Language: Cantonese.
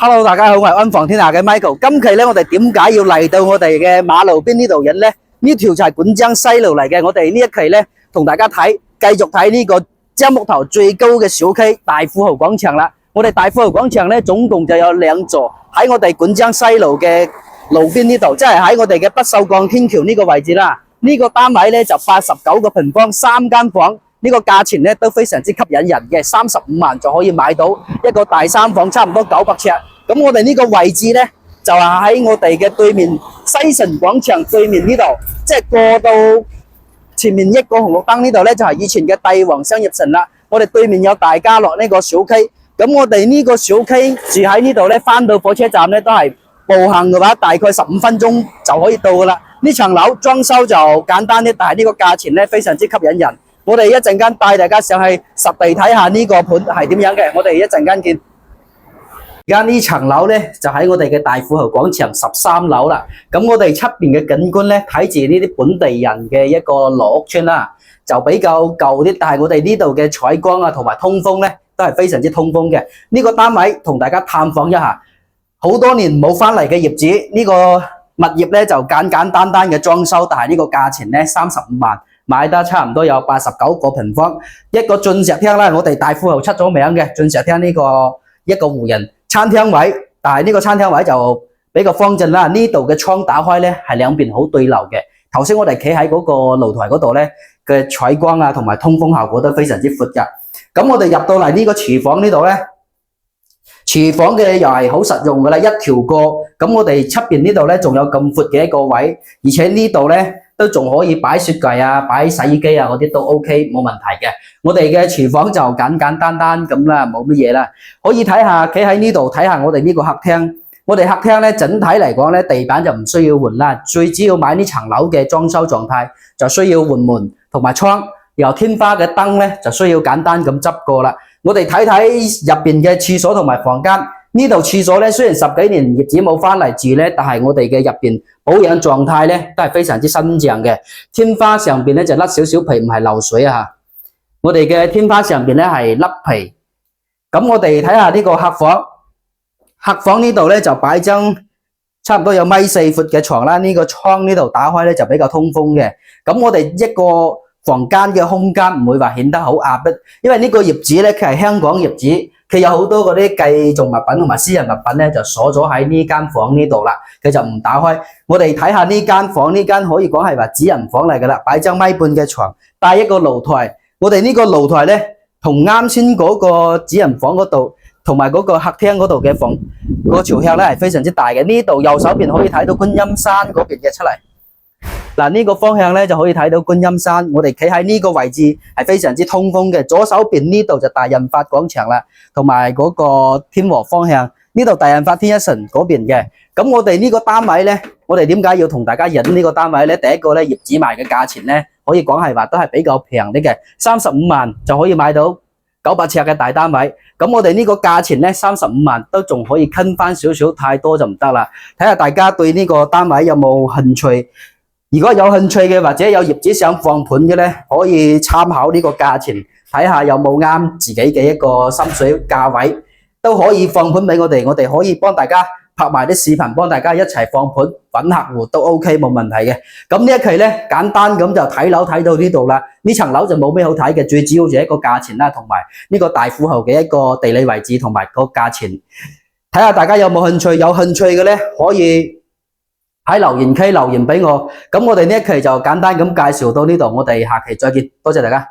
Hello，大家好，我係安防天下嘅 Michael。今期咧，我哋點解要嚟到我哋嘅馬路邊呢度影咧？呢條就係管江西路嚟嘅。我哋呢一期咧，同大家睇，繼續睇呢個樟木頭最高嘅小區大富豪廣場啦。我哋大富豪廣場咧，總共就有2座，喺我哋管江西路嘅路邊呢度，即係喺我哋嘅不鏽鋼天橋呢個位置啦。呢個單位咧就89個平方，3間房。呢個價錢咧都非常之吸引人嘅，35萬就可以買到一個大3房，差唔多900尺。咁我哋呢個位置咧就係喺我哋嘅對面西城廣場對面呢度，即係過到前面一個紅綠燈呢度咧就係以前嘅帝王商業城啦。我哋對面有大家樂呢個小區，咁我哋呢個小區住喺呢度咧，翻到火車站咧都係步行嘅話，大概15分鐘就可以到噶啦。呢層樓裝修就簡單啲，但係呢個價錢咧非常之吸引人。我哋一陣間帶大家上去實地睇下呢個盤係點樣嘅，我哋一陣間見。而家呢層樓咧就喺我哋嘅大富豪廣場13樓啦。咁我哋出邊嘅景觀咧，睇住呢啲本地人嘅一個老屋村啦，就比較舊啲，但係我哋呢度嘅採光啊同埋通風咧都係非常之通風嘅。呢個單位同大家探訪一下，好多年冇翻嚟嘅業主，呢個物業咧就簡簡單單嘅裝修，但係呢個價錢咧35萬。買得差唔多有89個平方，一個進石廳啦，我哋大富豪出咗名嘅進石廳呢個一個湖人餐廳位，但係呢個餐廳位就比較方正啦。呢度嘅窗打開咧係兩邊好對流嘅。頭先我哋企喺嗰個露台嗰度咧嘅採光啊同埋通風效果都非常之闊㗎。咁我哋入到嚟呢個廚房呢度咧，廚房嘅又係好實用㗎啦，一條過。咁我哋出邊呢度咧仲有咁闊嘅一個位，而且呢度咧都仲可以擺雪櫃啊、擺洗衣機啊嗰啲都 OK 冇問題嘅。我哋嘅廚房就簡簡單單咁啦，冇乜嘢啦。可以睇下，企喺呢度睇下我哋呢個客廳。我哋客廳咧整體嚟講咧，地板就唔需要換啦。最主要買呢層樓嘅裝修狀態就需要換門同埋窗，然後天花嘅燈咧就需要簡單咁執過啦。我哋睇睇入邊嘅廁所同埋房間。呢度廁所咧雖然10幾年業主冇翻嚟住咧，但係我哋嘅入邊保養狀態咧都係非常之新淨嘅。天花上邊咧就甩少少皮，唔係漏水啊。我哋嘅天花上邊咧係甩皮。咁我哋睇下呢個客房，客房呢度咧就擺張差唔多有1.4米嘅床啦。呢個窗呢度打開咧就比較通風嘅。咁我哋一個房間嘅空間唔會話顯得好壓迫，因為呢個業主咧佢係香港業主。佢有好多嗰啲貴重物品同埋私人物品咧，就鎖咗喺呢間房呢度啦。佢就唔打開。我哋睇下呢間房，呢間可以講係話紙人房嚟噶啦，擺張1.5米嘅床，帶一個露台。我哋呢個露台咧，同啱先嗰個紙人房嗰度，同埋嗰個客廳嗰度嘅房個朝向咧係非常之大嘅。呢度右手邊可以睇到觀音山嗰邊嘅出嚟。嗱，呢個方向咧就可以睇到觀音山，我哋企喺呢個位置係非常之通風嘅。左手邊呢度就大潤發廣場啦，同埋嗰個天和方向呢度大潤發天一城嗰邊嘅。咁我哋呢個單位咧，我哋點解要同大家引呢個單位咧？第一個咧，業主賣嘅價錢咧，可以講係話都係比較平啲嘅，35萬就可以買到900尺嘅大單位。咁我哋呢個價錢咧，35萬都仲可以坑翻少少，太多就唔得啦。睇下大家對呢個單位有冇興趣？如果有興趣嘅，或者有業主想放盤嘅咧，可以參考呢個價錢，睇下有冇啱自己嘅一個心水價位，都可以放盤俾我哋，我哋可以幫大家拍埋啲視頻，幫大家一齊放盤揾客戶都 OK 冇問題嘅。咁呢一期咧簡單咁就睇樓睇到呢度啦，呢層樓就冇咩好睇嘅，最主要就係一個價錢啦，同埋呢個大富豪嘅一個地理位置同埋個價錢。睇下大家有冇興趣，有興趣嘅咧可以喺留言區留言俾我，咁我哋呢一期就簡單咁介紹到呢度，我哋下期再見，多謝大家。